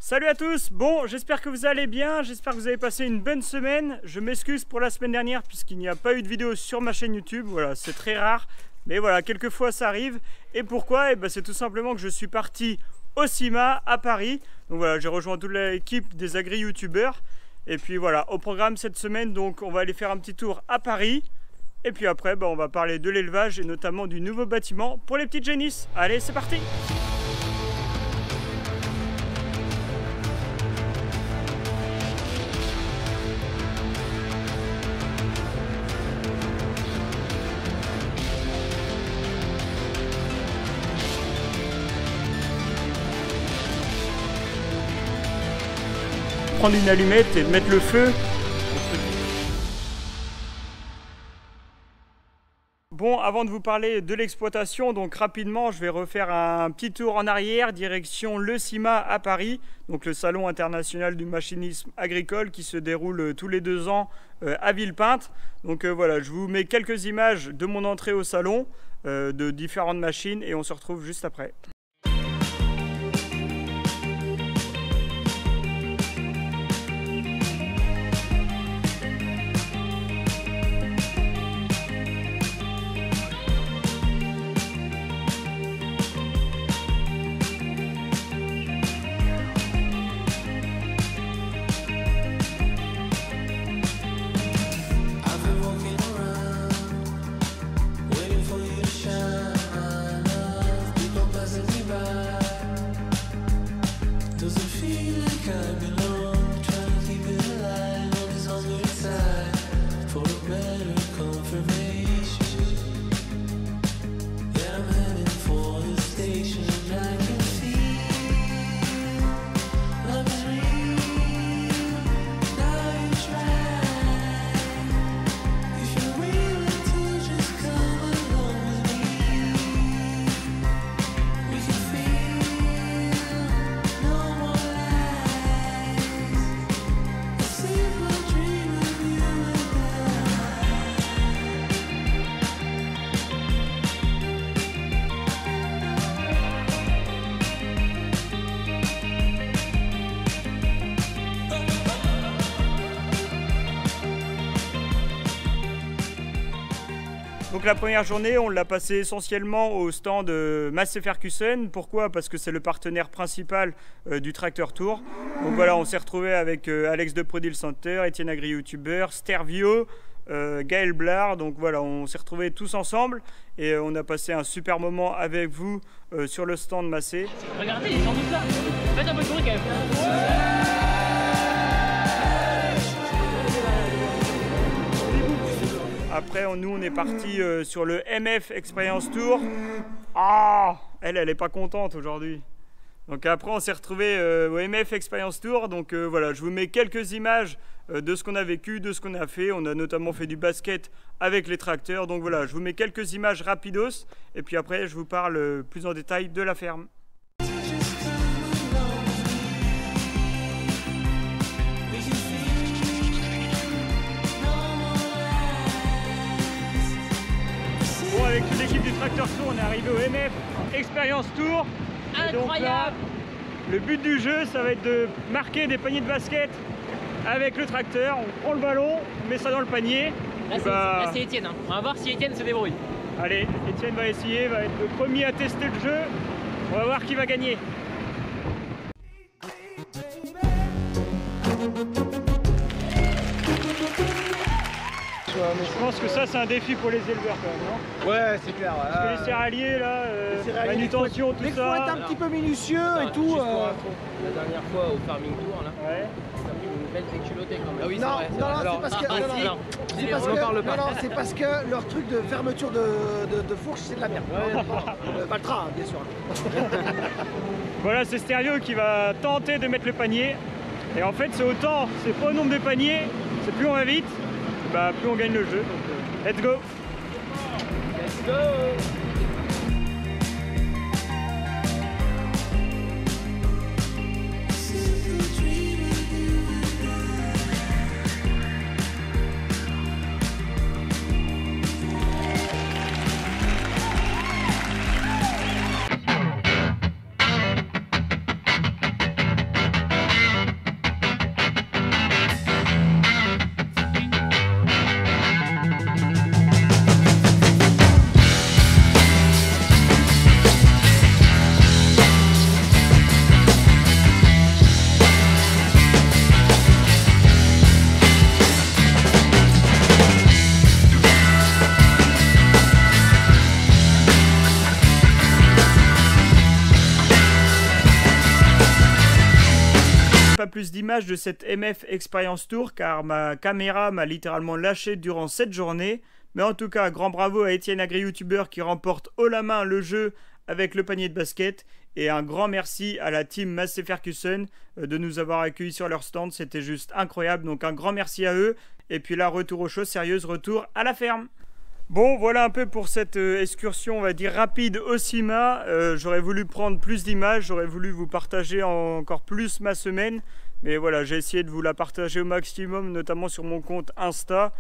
Salut à tous, bon j'espère que vous allez bien, j'espère que vous avez passé une bonne semaine. Je m'excuse pour la semaine dernière puisqu'il n'y a pas eu de vidéo sur ma chaîne YouTube, voilà c'est très rare. Mais voilà, quelquefois ça arrive. Et pourquoi? C'est tout simplement que je suis parti au CIMA à Paris. Donc voilà, j'ai rejoint toute l'équipe des agri-youtubeurs. Et puis voilà, au programme cette semaine, donc on va aller faire un petit tour à Paris. Et puis après, on va parler de l'élevage et notamment du nouveau bâtiment pour les petites génisses. Allez, c'est parti! Prendre une allumette et mettre le feu. Bon, avant de vous parler de l'exploitation, donc rapidement, je vais refaire un petit tour en arrière, direction le CIMA à Paris, donc le Salon international du machinisme agricole qui se déroule tous les 2 ans à Villepinte. Donc voilà, je vous mets quelques images de mon entrée au salon, de différentes machines et on se retrouve juste après. Donc la première journée, on l'a passée essentiellement au stand Massey Ferguson. Pourquoi? Parce que c'est le partenaire principal du Tracteur Tour. Donc voilà, on s'est retrouvé avec Alex de Produil Center, Étienne Agri-Youtuber, Stervio, Gaël Blard. Donc voilà, on s'est retrouvés tous ensemble et on a passé un super moment avec vous sur le stand Massey. Regardez, ils sont tous là. Faites un peu de bruit quand même. Après, nous, on est parti sur le MF Experience Tour. Ah, elle est pas contente aujourd'hui. Donc après, on s'est retrouvé au MF Experience Tour. Donc voilà, je vous mets quelques images de ce qu'on a vécu, de ce qu'on a fait. On a notamment fait du basket avec les tracteurs. Donc voilà, je vous mets quelques images rapidos. Et puis après, je vous parle plus en détail de la ferme. Bon, avec toute l'équipe du Tracteur Tour, on est arrivé au MF Experience Tour. Incroyable! Là, le but du jeu, ça va être de marquer des paniers de basket avec le tracteur. On prend le ballon, on met ça dans le panier. Là, c'est Étienne. Hein. On va voir si Étienne se débrouille. Allez, Étienne va essayer, va être le premier à tester le jeu. On va voir qui va gagner. Mais je pense que ça c'est un défi pour les éleveurs quand même, non? Ouais, c'est clair. Parce que les céréaliers là, manutention, tout ça. Il faut être un petit peu minutieux et tout. Juste pour info, la dernière fois au Farming Tour, là, Ouais. t'as pris une belle déculottée quand même. Ah oui, Non, non, c'est parce que leur truc de fermeture de fourche, c'est de la merde. Pas le train, bien sûr. Voilà, c'est Stervio qui va tenter de mettre le panier. Et en fait, c'est autant, c'est pas au nombre de paniers, c'est plus on va vite, plus on gagne le jeu. Donc, let's go! Let's go! pas plus d'images de cette MF Experience Tour car ma caméra m'a littéralement lâché durant cette journée. Mais en tout cas, grand bravo à Etienne AgriYouTuber qui remporte haut la main le jeu avec le panier de basket. Et un grand merci à la team Massey Ferguson de nous avoir accueillis sur leur stand. C'était juste incroyable. Donc un grand merci à eux. Et puis là, retour aux choses sérieuses, retour à la ferme. Bon, voilà un peu pour cette excursion, on va dire rapide au CIMA. J'aurais voulu prendre plus d'images, j'aurais voulu vous partager encore plus ma semaine. Mais voilà, j'ai essayé de vous la partager au maximum, notamment sur mon compte Insta.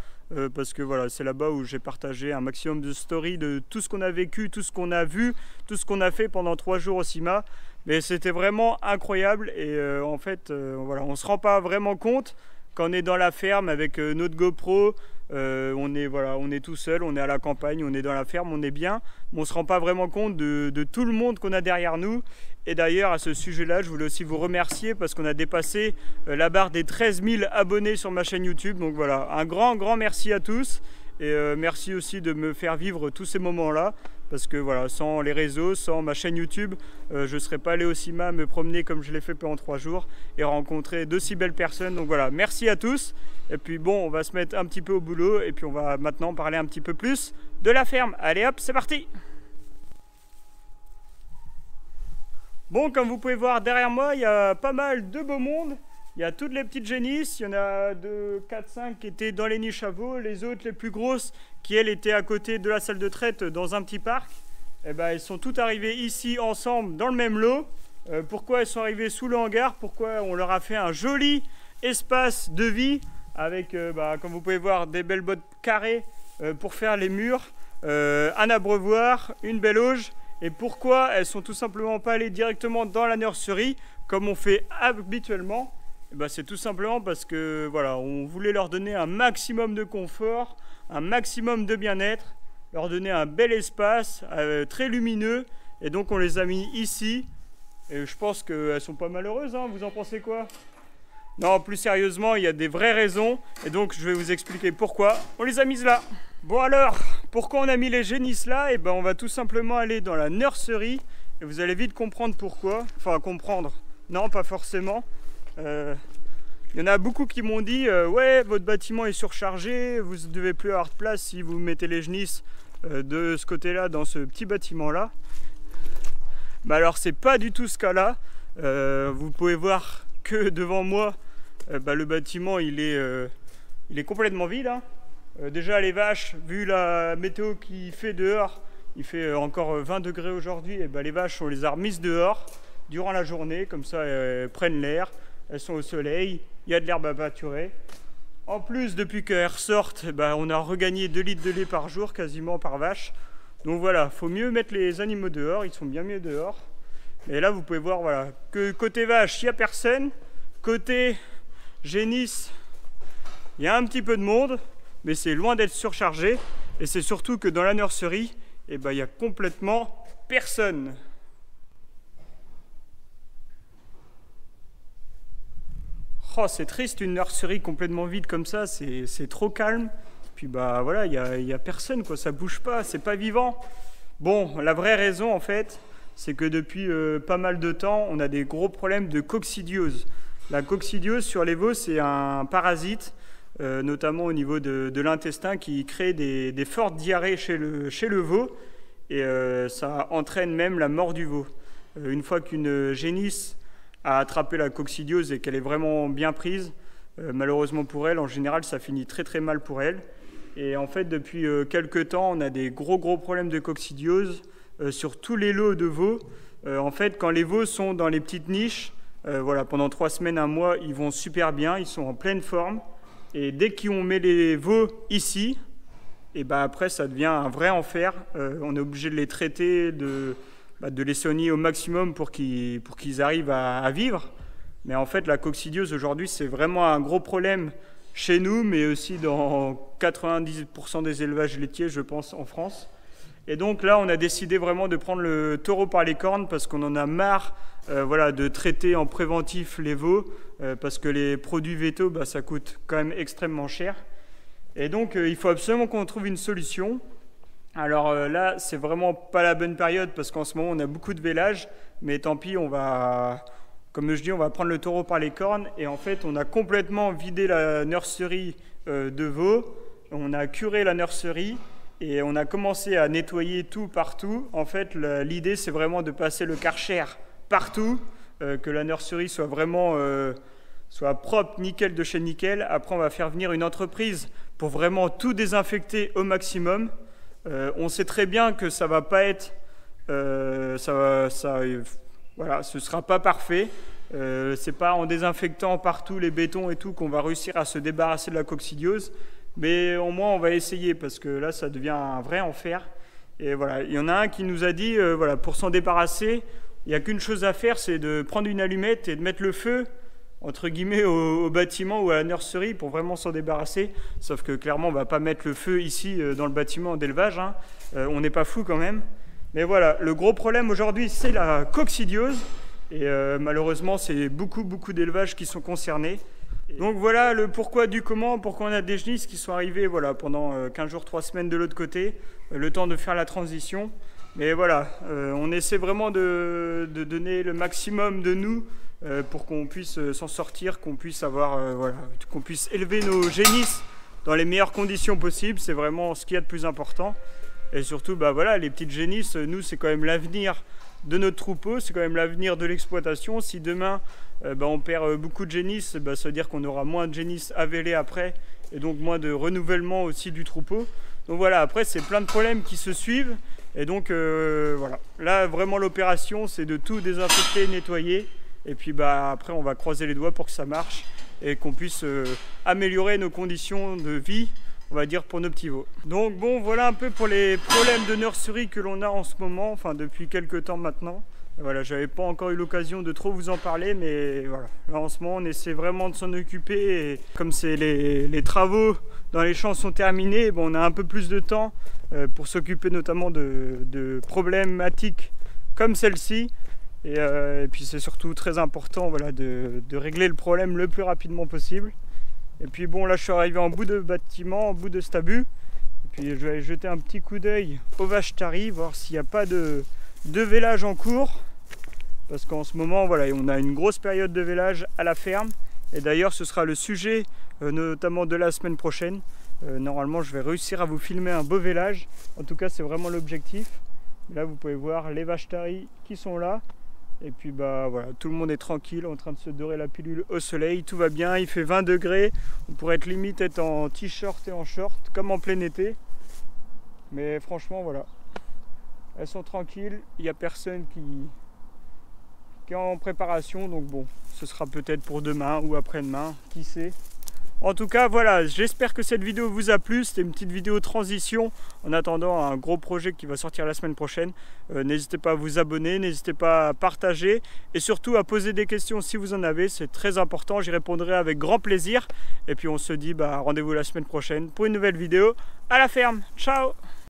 Parce que voilà, c'est là-bas où j'ai partagé un maximum de stories de tout ce qu'on a vécu, tout ce qu'on a vu, tout ce qu'on a fait pendant 3 jours au CIMA. Mais c'était vraiment incroyable et en fait, voilà, on ne se rend pas vraiment compte quand on est dans la ferme avec notre GoPro. On est tout seul, on est à la campagne, on est dans la ferme, on est bien, mais on ne se rend pas vraiment compte de tout le monde qu'on a derrière nous. Et d'ailleurs, à ce sujet-là, je voulais aussi vous remercier parce qu'on a dépassé la barre des 13 000 abonnés sur ma chaîne YouTube. Donc voilà, un grand merci à tous et merci aussi de me faire vivre tous ces moments-là. Parce que voilà, sans les réseaux, sans ma chaîne YouTube, je ne serais pas allé au CIMA me promener comme je l'ai fait pendant 3 jours et rencontrer d'aussi belles personnes. Donc voilà, merci à tous. Et puis bon, on va se mettre un petit peu au boulot et puis on va maintenant parler un petit peu plus de la ferme. Allez hop, c'est parti! Bon, comme vous pouvez voir derrière moi, il y a pas mal de beau monde. Il y a toutes les petites génisses, il y en a 2, 4, 5 qui étaient dans les niches à veaux, les autres les plus grosses qui elles étaient à côté de la salle de traite dans un petit parc. Et ben, elles sont toutes arrivées ici ensemble dans le même lot. Pourquoi elles sont arrivées sous le hangar? Pourquoi on leur a fait un joli espace de vie avec, comme vous pouvez voir, des belles bottes carrées pour faire les murs, un abreuvoir, une belle auge. Et pourquoi elles sont tout simplement pas allées directement dans la nurserie comme on fait habituellement? C'est tout simplement parce que voilà, on voulait leur donner un maximum de confort, un maximum de bien-être, leur donner un bel espace très lumineux, et donc on les a mis ici. Et je pense qu'elles sont pas malheureuses, hein, vous en pensez quoi? Non, plus sérieusement, il y a des vraies raisons, et donc je vais vous expliquer pourquoi on les a mises là. Bon alors, pourquoi on a mis les génisses là? Et on va tout simplement aller dans la nurserie, et vous allez vite comprendre pourquoi. Enfin, comprendre, non, pas forcément. Il y en a beaucoup qui m'ont dit ouais, votre bâtiment est surchargé, vous ne devez plus avoir de place si vous mettez les génisses de ce côté là dans ce petit bâtiment là. Alors c'est pas du tout ce cas là. Vous pouvez voir que devant moi le bâtiment il est complètement vide, hein. Déjà les vaches, vu la météo qu'il fait dehors, il fait encore 20 degrés aujourd'hui, et les vaches on les a remises dehors durant la journée, comme ça elles prennent l'air, elles sont au soleil, il y a de l'herbe à pâturer. En plus, depuis qu'elles ressortent, on a regagné 2 litres de lait par jour, quasiment par vache. Donc voilà, faut mieux mettre les animaux dehors, ils sont bien mieux dehors. Et là, vous pouvez voir voilà, que côté vache, il n'y a personne. Côté génisse, il y a un petit peu de monde, mais c'est loin d'être surchargé. Et c'est surtout que dans la nurserie, il y a complètement personne. Oh, c'est triste, une nurserie complètement vide comme ça, c'est trop calme. Puis voilà, il y a personne, quoi, ça bouge pas, c'est pas vivant. Bon, la vraie raison en fait, c'est que depuis pas mal de temps, on a des gros problèmes de coccidiose. La coccidiose sur les veaux, c'est un parasite, notamment au niveau de l'intestin, qui crée des fortes diarrhées chez le veau, et ça entraîne même la mort du veau. Une fois qu'une génisse a attrapé la coccidiose et qu'elle est vraiment bien prise, malheureusement pour elle, en général, ça finit très très mal pour elle. Et en fait, depuis quelques temps, on a des gros problèmes de coccidiose sur tous les lots de veaux. En fait, quand les veaux sont dans les petites niches, pendant 3 semaines, 1 mois, ils vont super bien, ils sont en pleine forme. Et dès qu'on met les veaux ici, et après, ça devient un vrai enfer. On est obligé de les traiter, de les soigner au maximum pour qu'ils arrivent à vivre. Mais en fait, la coccidiose aujourd'hui, c'est vraiment un gros problème chez nous, mais aussi dans 90% des élevages laitiers, je pense, en France. Et donc là, on a décidé vraiment de prendre le taureau par les cornes parce qu'on en a marre de traiter en préventif les veaux parce que les produits vétos, ça coûte quand même extrêmement cher. Et donc, il faut absolument qu'on trouve une solution. Alors là, c'est vraiment pas la bonne période parce qu'en ce moment, on a beaucoup de vélage, mais tant pis, on va Comme je dis, on va prendre le taureau par les cornes et en fait on a complètement vidé la nurserie de veaux, on a curé la nurserie et on a commencé à nettoyer tout partout. En fait l'idée c'est vraiment de passer le Karcher partout, que la nurserie soit vraiment soit propre, nickel de chez nickel. Après on va faire venir une entreprise pour vraiment tout désinfecter au maximum. On sait très bien que ça va pas être, voilà, ce sera pas parfait. C'est pas en désinfectant partout les bétons et tout qu'on va réussir à se débarrasser de la coccidiose, mais au moins on va essayer parce que là ça devient un vrai enfer. Et voilà, il y en a un qui nous a dit, voilà, pour s'en débarrasser, il n'y a qu'une chose à faire, c'est de prendre une allumette et de mettre le feu entre guillemets au bâtiment ou à la nurserie pour vraiment s'en débarrasser. Sauf que clairement on ne va pas mettre le feu ici dans le bâtiment d'élevage, hein. On n'est pas fou quand même. Mais voilà, le gros problème aujourd'hui c'est la coccidiose et malheureusement c'est beaucoup d'élevages qui sont concernés. Donc voilà le pourquoi du comment, pourquoi on a des genisses qui sont arrivées voilà, pendant 15 jours, 3 semaines de l'autre côté, le temps de faire la transition. Mais voilà, on essaie vraiment de donner le maximum de nous pour qu'on puisse s'en sortir, qu'on puisse avoir, voilà, qu'on puisse élever nos génisses dans les meilleures conditions possibles. C'est vraiment ce qu'il y a de plus important. Et surtout, bah voilà, les petites génisses, nous, c'est quand même l'avenir de notre troupeau, c'est quand même l'avenir de l'exploitation. Si demain, on perd beaucoup de génisses, ça veut dire qu'on aura moins de génisses à véler après, et donc moins de renouvellement aussi du troupeau. Donc voilà, après, c'est plein de problèmes qui se suivent. Et donc, voilà, là, vraiment, l'opération, c'est de tout désinfecter, nettoyer. Et puis après on va croiser les doigts pour que ça marche et qu'on puisse améliorer nos conditions de vie, on va dire, pour nos petits veaux. Donc bon, voilà un peu pour les problèmes de nurserie que l'on a en ce moment, enfin depuis quelques temps maintenant. Voilà, j'avais pas encore eu l'occasion de trop vous en parler, mais voilà, là en ce moment on essaie vraiment de s'en occuper et comme c'est les travaux dans les champs sont terminés, bon, on a un peu plus de temps pour s'occuper notamment de problématiques comme celle-ci. Et puis c'est surtout très important, voilà, de régler le problème le plus rapidement possible. Et puis bon, là je suis arrivé en bout de bâtiment, en bout de stabu. Et puis je vais aller jeter un petit coup d'œil aux vaches taries, voir s'il n'y a pas de vélage en cours. Parce qu'en ce moment, voilà, on a une grosse période de vélage à la ferme. Et d'ailleurs ce sera le sujet notamment de la semaine prochaine. Normalement je vais réussir à vous filmer un beau vélage. En tout cas c'est vraiment l'objectif. Là vous pouvez voir les vaches taries qui sont là. Et puis voilà, tout le monde est tranquille en train de se dorer la pilule au soleil, tout va bien, il fait 20 degrés, on pourrait être limite être en t-shirt et en short comme en plein été. Mais franchement voilà, elles sont tranquilles, il n'y a personne qui est en préparation, donc bon, ce sera peut-être pour demain ou après-demain, qui sait. En tout cas, voilà, j'espère que cette vidéo vous a plu. C'était une petite vidéo transition en attendant un gros projet qui va sortir la semaine prochaine. N'hésitez pas à vous abonner, n'hésitez pas à partager et surtout à poser des questions si vous en avez. C'est très important, j'y répondrai avec grand plaisir. Et puis on se dit rendez-vous la semaine prochaine pour une nouvelle vidéo à la ferme. Ciao!